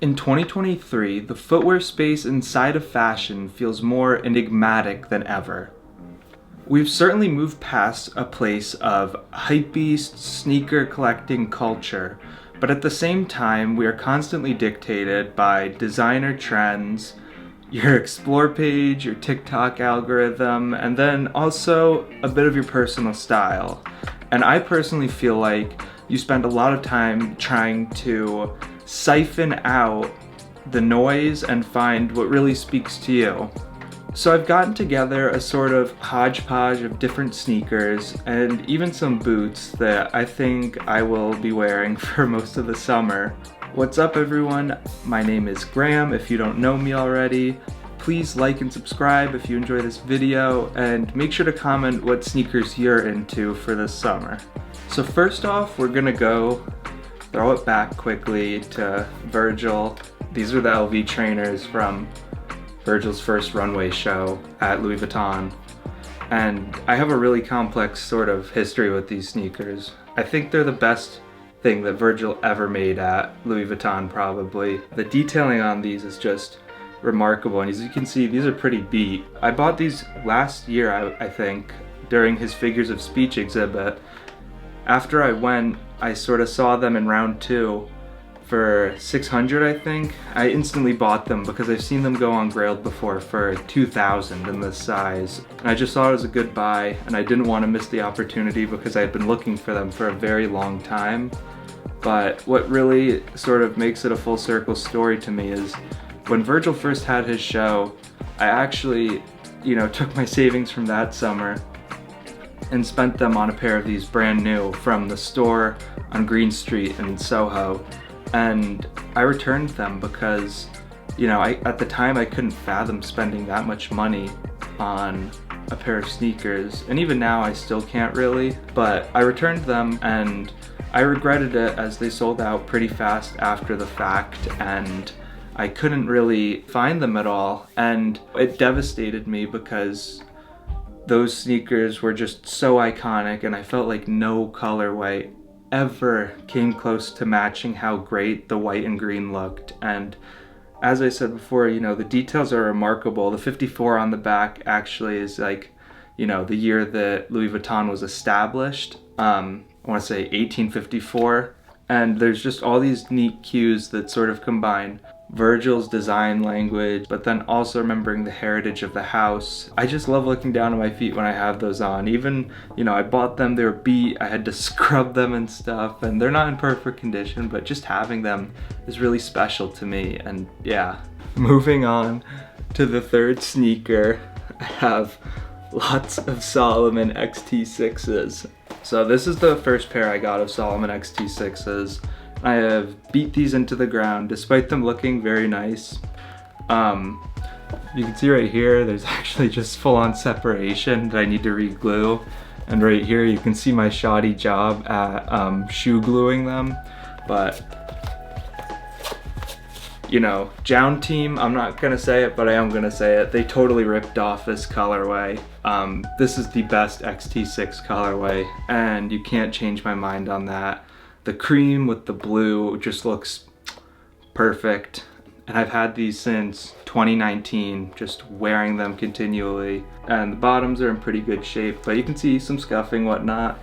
In 2023, the footwear space inside of fashion feels more enigmatic than ever. We've certainly moved past a place of hypebeast sneaker collecting culture, but at the same time, we are constantly dictated by designer trends, your explore page, your TikTok algorithm, and then also a bit of your personal style. And I personally feel like you spend a lot of time trying to siphon out the noise and find what really speaks to you. So I've gotten together a sort of hodgepodge of different sneakers and even some boots that I think I will be wearing for most of the summer. What's up everyone? My name is Graham. If you don't know me already, please like and subscribe if you enjoy this video, and make sure to comment what sneakers you're into for this summer. So first off, we're gonna go throw it back quickly to Virgil. These are the LV trainers from Virgil's first runway show at Louis Vuitton. And I have a really complex sort of history with these sneakers. I think they're the best thing that Virgil ever made at Louis Vuitton, probably. The detailing on these is just remarkable, and as you can see, these are pretty beat. I bought these last year, I think, during his Figures of Speech exhibit. After I went, I sort of saw them in round 2 for $600, I think. I instantly bought them because I've seen them go on Grailed before for $2,000 in this size. And I just thought it was a good buy, and I didn't want to miss the opportunity because I had been looking for them for a very long time. But what really sort of makes it a full circle story to me is when Virgil first had his show, I actually, took my savings from that summer and spent them on a pair of these brand new from the store on Green Street in Soho. And I returned them because, at the time I couldn't fathom spending that much money on a pair of sneakers. And even now I still can't really, but I returned them and I regretted it as they sold out pretty fast after the fact, and I couldn't really find them at all. And it devastated me because those sneakers were just so iconic, and I felt like no colorway ever came close to matching how great the white and green looked. And as I said before, the details are remarkable. The 54 on the back actually is like, the year that Louis Vuitton was established. I want to say 1854. And there's just all these neat cues that sort of combine Virgil's design language, but then also remembering the heritage of the house. I just love looking down at my feet when I have those on. Even, I bought them, they were beat, I had to scrub them and stuff, and they're not in perfect condition, but just having them is really special to me. And yeah. Moving on to the third sneaker, I have lots of Salomon XT6s. So this is the first pair I got of Salomon XT6s. I have beat these into the ground despite them looking very nice. You can see right here there's actually just full-on separation that I need to re-glue, and right here you can see my shoddy job at shoe gluing them. But Jown Team, I'm not gonna say it, but I am gonna say it, they totally ripped off this colorway. This is the best XT6 colorway, and you can't change my mind on that. The cream with the blue just looks perfect, and I've had these since 2019, just wearing them continually. And the bottoms are in pretty good shape, but you can see some scuffing, whatnot.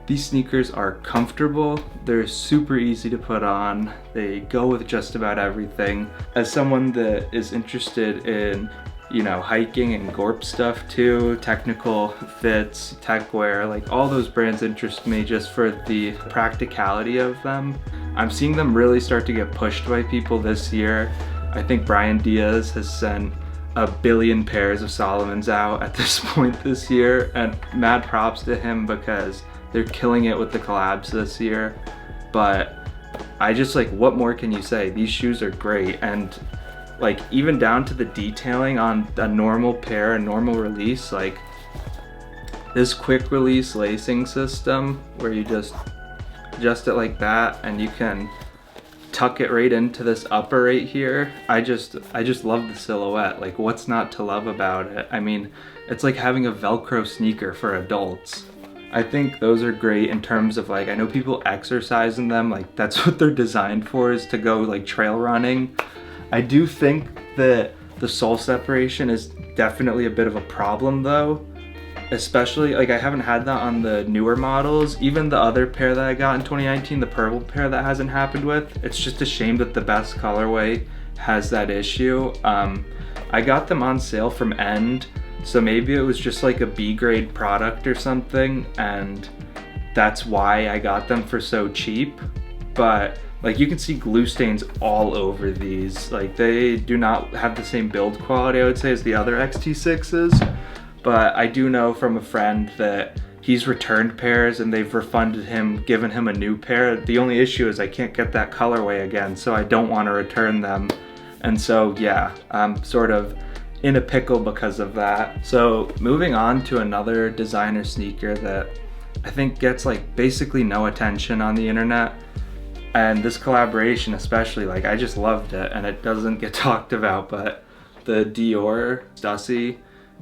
These sneakers are comfortable, they're super easy to put on, they go with just about everything. As someone that is interested in hiking and gorp stuff too, technical fits, tech wear, like all those brands interest me just for the practicality of them. I'm seeing them really start to get pushed by people this year. I think Brian Diaz has sent 1 billion pairs of Salomons out at this point this year, and mad props to him because they're killing it with the collabs this year. But I just what more can you say? These shoes are great, and even down to the detailing on a normal pair, a normal release, this quick release lacing system where you just adjust it like that and you can tuck it right into this upper right here. I just love the silhouette. What's not to love about it? I mean, it's like having a Velcro sneaker for adults. I think those are great in terms of like, I know people exercise in them, like that's what they're designed for, is to go like trail running. I do think that the sole separation is definitely a bit of a problem though, especially like I haven't had that on the newer models. Even the other pair that I got in 2019, the purple pair, that hasn't happened with. It's just a shame that the best colorway has that issue. I got them on sale from End, so maybe it was just like a B grade product or something, and that's why I got them for so cheap. But like you can see glue stains all over these. Like they do not have the same build quality, I would say, as the other XT6s. But I do know from a friend that he's returned pairs and they've refunded him, given him a new pair. The only issue is I can't get that colorway again, so I don't want to return them. And so yeah, I'm sort of in a pickle because of that. So moving on to another designer sneaker that I think gets like basically no attention on the internet. And this collaboration especially, like I just loved it and it doesn't get talked about, but the Dior Stussy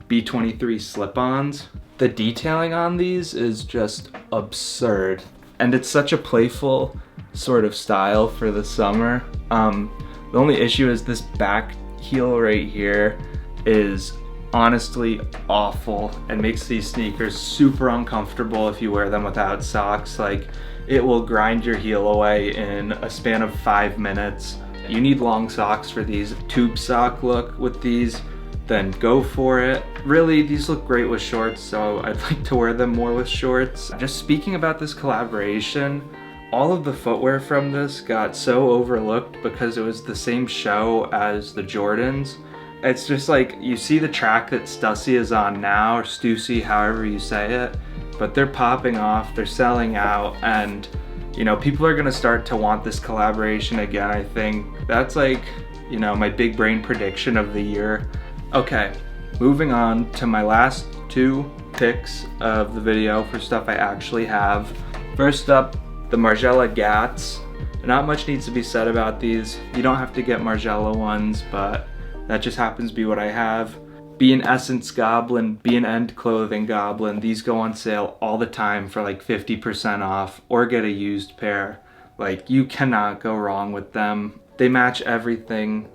B23 slip-ons. The detailing on these is just absurd. And it's such a playful sort of style for the summer. The only issue is this back heel right here is honestly awful and makes these sneakers super uncomfortable if you wear them without socks. Like it will grind your heel away in a span of 5 minutes. You need long socks for these. Tube sock look with these, then go for it. Really, these look great with shorts, so I'd like to wear them more with shorts. Just speaking about this collaboration, all of the footwear from this got so overlooked because it was the same show as the Jordans. It's just like, you see the track that Stussy is on now, or Stussy, however you say it, but they're popping off, they're selling out, and you know, people are gonna start to want this collaboration again, I think. That's like, you know, my big brain prediction of the year. Okay, moving on to my last 2 picks of the video for stuff I actually have. First up, the Margiela Gats. Not much needs to be said about these. You don't have to get Margiela ones, but that just happens to be what I have. Be an Essence Goblin, be an End Clothing Goblin. These go on sale all the time for like 50% off, or get a used pair. Like you cannot go wrong with them. They match everything.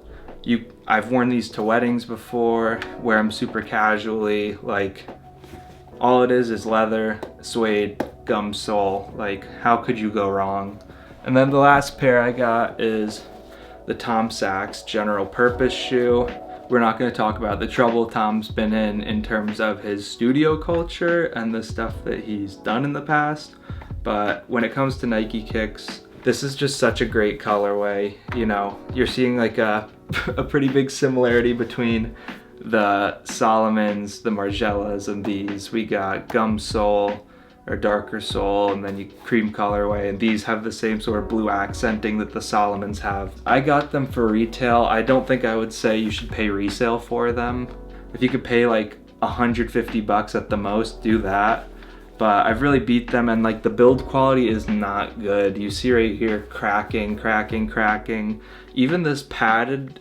I've worn these to weddings before, wear them super casually. Like all it is leather, suede, gum sole. Like how could you go wrong? And then the last pair I got is the Tom Sachs general purpose shoe. We're not going to talk about the trouble Tom's been in terms of his studio culture and the stuff that he's done in the past, but when it comes to Nike kicks, this is just such a great colorway. You know, you're seeing like a pretty big similarity between the Solomons, the Margielas, and these. We got gum sole or darker sole, and then you cream colorway, and these have the same sort of blue accenting that the Solomons have. I got them for retail. I don't think I would say you should pay resale for them. If you could pay like 150 bucks at the most, do that. But I've really beat them, and like the build quality is not good. You see right here, cracking. Even this padded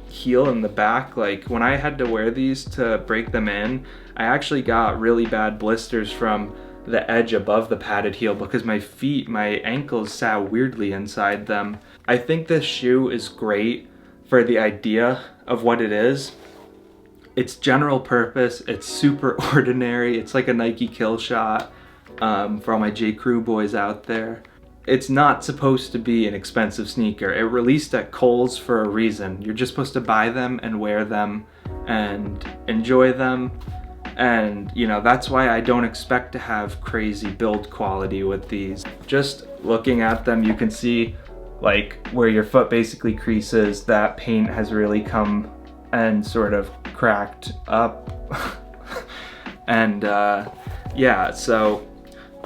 heel in the back, like when I had to wear these to break them in, I actually got really bad blisters from the edge above the padded heel because my feet, my ankles sat weirdly inside them. I think this shoe is great for the idea of what it is. It's general purpose, it's super ordinary, it's like a Nike kill shot for all my J. Crew boys out there. It's not supposed to be an expensive sneaker. It released at Kohl's for a reason. You're just supposed to buy them and wear them and enjoy them. And you know, that's why I don't expect to have crazy build quality with these. Just looking at them, you can see like where your foot basically creases, that paint has really come and sort of cracked up. And yeah, so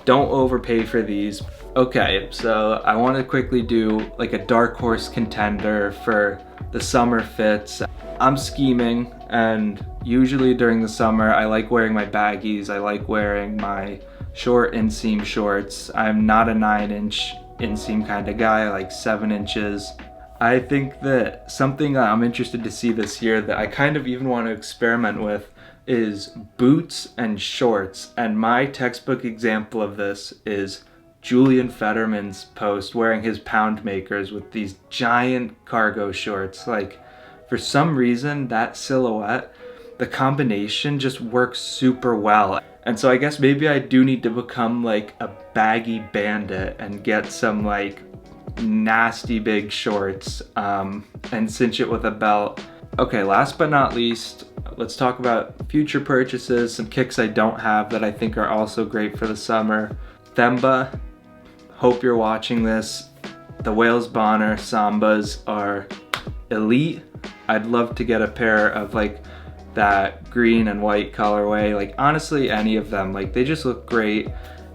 don't overpay for these. Okay, so I want to quickly do like a dark horse contender for the summer fits. I'm scheming, and usually during the summer I like wearing my baggies, I like wearing my short inseam shorts. I'm not a 9-inch inseam kind of guy, I like 7 inches. I think that something I'm interested to see this year that I kind of even want to experiment with is boots and shorts, and my textbook example of this is Julian Fetterman's post wearing his pound makers with these giant cargo shorts. Like, for some reason, that silhouette, the combination just works super well. And so I guess maybe I do need to become like a baggy bandit and get some like nasty big shorts and cinch it with a belt. Okay, last but not least, let's talk about future purchases, some kicks I don't have that I think are also great for the summer. Themba, hope you're watching this. The Wales Bonner Sambas are elite. I'd love to get a pair of like that green and white colorway. Like, honestly, any of them, like, they just look great.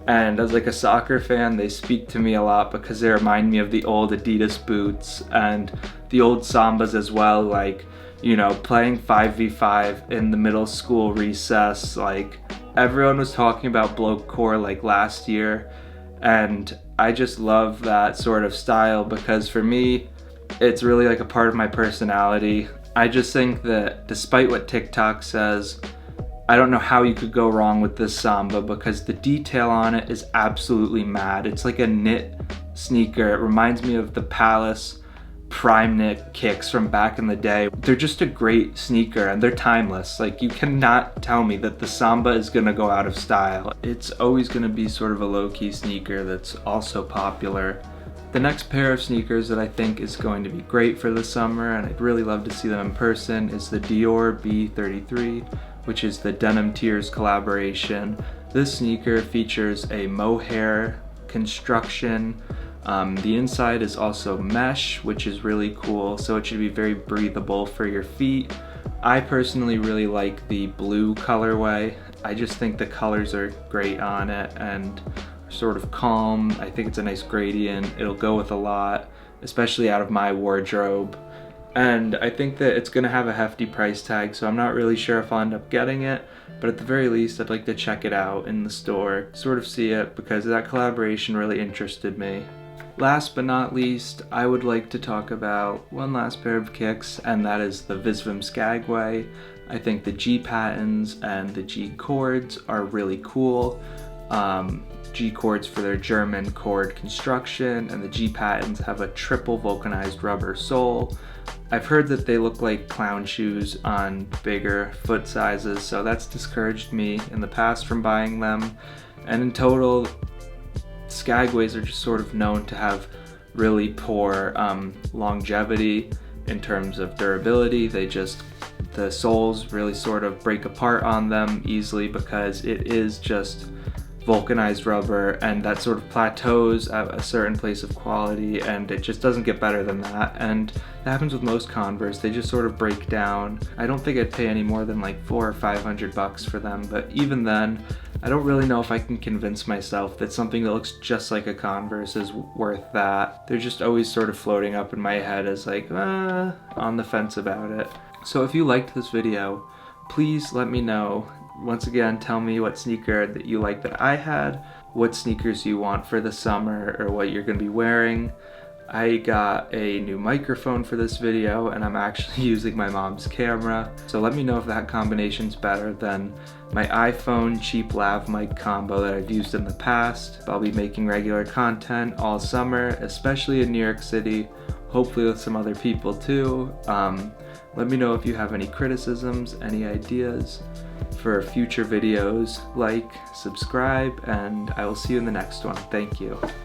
And as like a soccer fan, they speak to me a lot because they remind me of the old Adidas boots and the old Sambas as well. Like, you know, playing 5v5 in the middle school recess, like everyone was talking about bloke core like last year, and I just love that sort of style because for me, it's really like a part of my personality. I just think that despite what TikTok says, I don't know how you could go wrong with this Samba because the detail on it is absolutely mad. It's like a knit sneaker. It reminds me of the Palace prime knit kicks from back in the day. They're just a great sneaker and they're timeless. Like, you cannot tell me that the Samba is gonna go out of style. It's always gonna be sort of a low-key sneaker that's also popular. The next pair of sneakers that I think is going to be great for the summer, and I'd really love to see them in person, is the Dior B33, which is the Denim Tears collaboration. This sneaker features a mohair construction. The inside is also mesh, which is really cool, so it should be very breathable for your feet. I personally really like the blue colorway. I just think the colors are great on it and sort of calm. I think it's a nice gradient. It'll go with a lot, especially out of my wardrobe. And I think that it's gonna have a hefty price tag, so I'm not really sure if I'll end up getting it, but at the very least I'd like to check it out in the store, sort of see it, because that collaboration really interested me. Last but not least, I would like to talk about one last pair of kicks, and that is the Visvim Skagway. I think the G patterns and the G chords are really cool. G chords for their German chord construction, and the G patterns have a triple vulcanized rubber sole. I've heard that they look like clown shoes on bigger foot sizes, so that's discouraged me in the past from buying them. And in total, Skagways are just sort of known to have really poor longevity in terms of durability. The soles really sort of break apart on them easily because it is just vulcanized rubber, and that sort of plateaus at a certain place of quality, and it just doesn't get better than that. And that happens with most Converse. They just sort of break down. I don't think I'd pay any more than like $400 or $500 for them, but even then, I don't really know if I can convince myself that something that looks just like a Converse is worth that. They're just always sort of floating up in my head as like, on the fence about it. So if you liked this video, please let me know. Once again, tell me what sneaker that you like that I had, what sneakers you want for the summer, or what you're gonna be wearing. I got a new microphone for this video, and I'm actually using my mom's camera. So let me know if that combination's better than my iPhone cheap lav mic combo that I've used in the past. I'll be making regular content all summer, especially in New York City, hopefully with some other people too. Let me know if you have any criticisms, any ideas for future videos. Like, subscribe, and I will see you in the next one. Thank you.